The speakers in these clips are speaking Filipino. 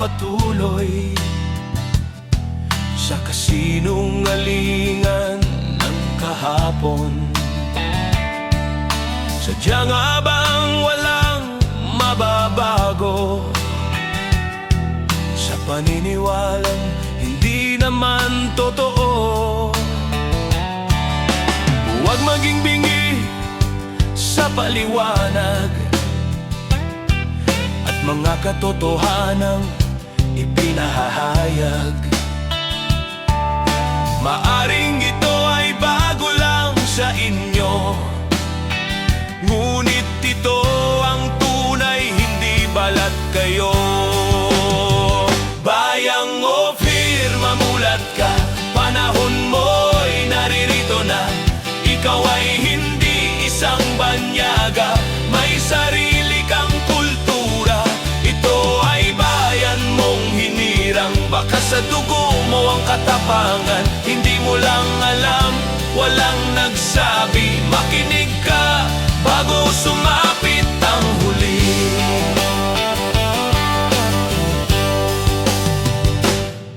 nagpapatuloy sa kasinungalingan ng kahapon. Sadya nga bang walang mababago sa paniniwalang hindi naman totoo? Huwag maging bingi sa paliwanag at mga katotohanang ipinahahayag. Maaring ito ay bago lang sa inyo, ngunit ito ang tunay, hindi balat kayo. Bayang Ophir, mamulat ka, panahon mo'y naririto na. Ikaw ay hindi isang banyaga, may sarili kang kultura. Ito ay bayan mong hinirang, baka sa dugo mo ang katapangan. Hindi mo lang alam, walang nagsabi. Makinig ka bago sumapit ang huli.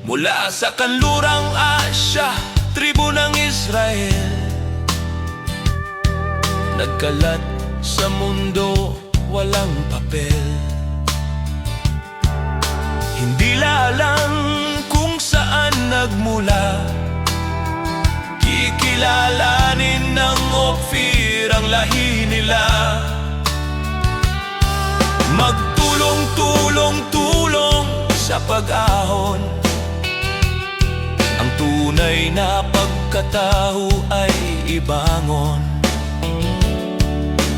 Mula sa kanlurang Asya, tribo ng Israel, nagkalat sa mundo, walang papel. Hindi alam kung saan nagmula, kikilalanin ng Ophir ang lahi nila. Magtulong-tulong-tulong sa pag-ahon, ang tunay na pagkatao ay ibangon,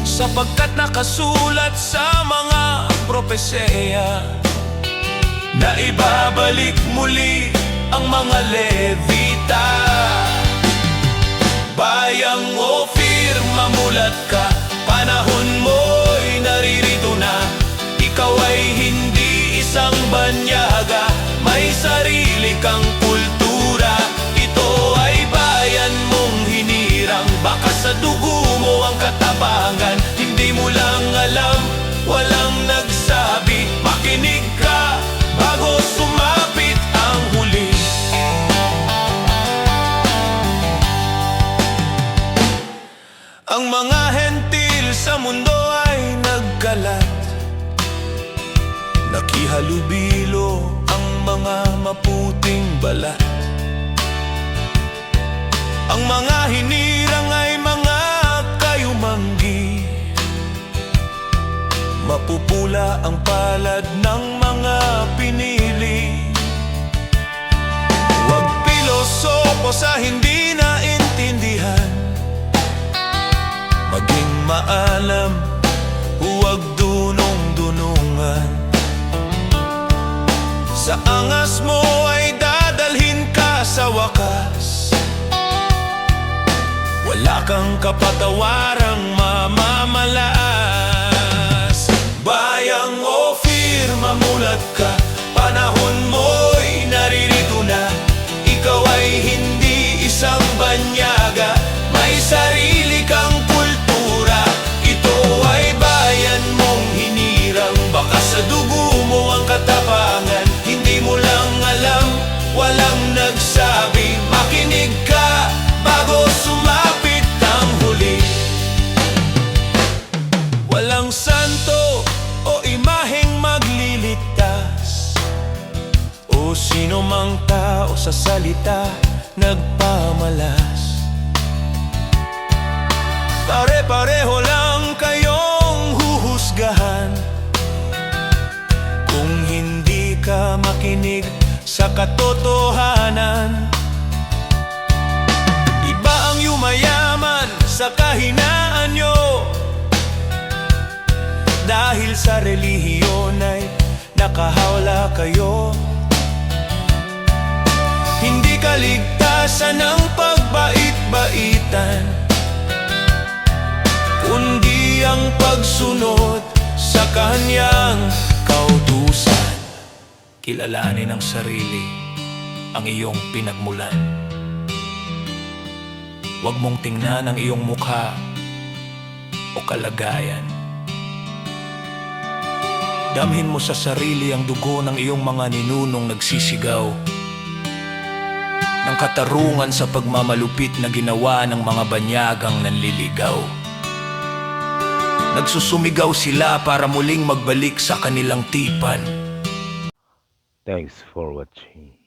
sapagkat nakasulat sa mga propesya na ibabalik muli ang mga Levita. Bayang Ophir, mamulat ka, panahon mo'y naririto na. Ikaw ay hindi isang banyaga, may sarili kang kultura. Ito ay bayan mong hinirang, baka sa dugo mo ang katapangan. Hindi mo lang alam, walang nagsabi. Makinig ka bago sumapit ang huli. Ang mga hentil sa mundo ay nagkalat, nakihalubilo ang mga maputing balat. Ang mga hinirang ay mga kayumanggi, mapupula ang palad ng mga pinili. Huwag pilosopo sa hindi naintindihan, maging maalam, huwag dunong-dunungan. Sa angas mo ay dadalhin ka sa wakas, wala kang kapatawarang mamamalaas. Bayang Ophir, mamulat ka, panahon mo'y naririto na. Ikaw ay hindi isang banyaga, may sarili kang kultura. Ito ay bayan mong hinirang, baka sa dugo mo ang katapangan. Hindi mo lang alam, walang nagsabi. Makinig ka bago sumapit ang huli. Walang santo o imaheng magliligtas, o sino mang tao sa salita nagpamalas. Pare-pareho lang kayong huhusgahan kung hindi ka makinig sa katotohanan. Iba ang yumayaman sa kahinaan nyo, dahil sa relihiyon ay nakahawla kayo. Hindi kaligtasan ang pagbait-baitan, kundi ang pagsunod sa kanyang kautusan. Kilalanin ang sarili, ang iyong pinagmulan. Huwag mong tingnan ang iyong mukha o kalagayan. Damhin mo sa sarili ang dugo ng iyong mga ninunong nagsisigaw ng katarungan sa pagmamalupit na ginawa ng mga banyagang nanliligaw. Nagsusumigaw sila para muling magbalik sa kanilang tipan. Thanks for watching.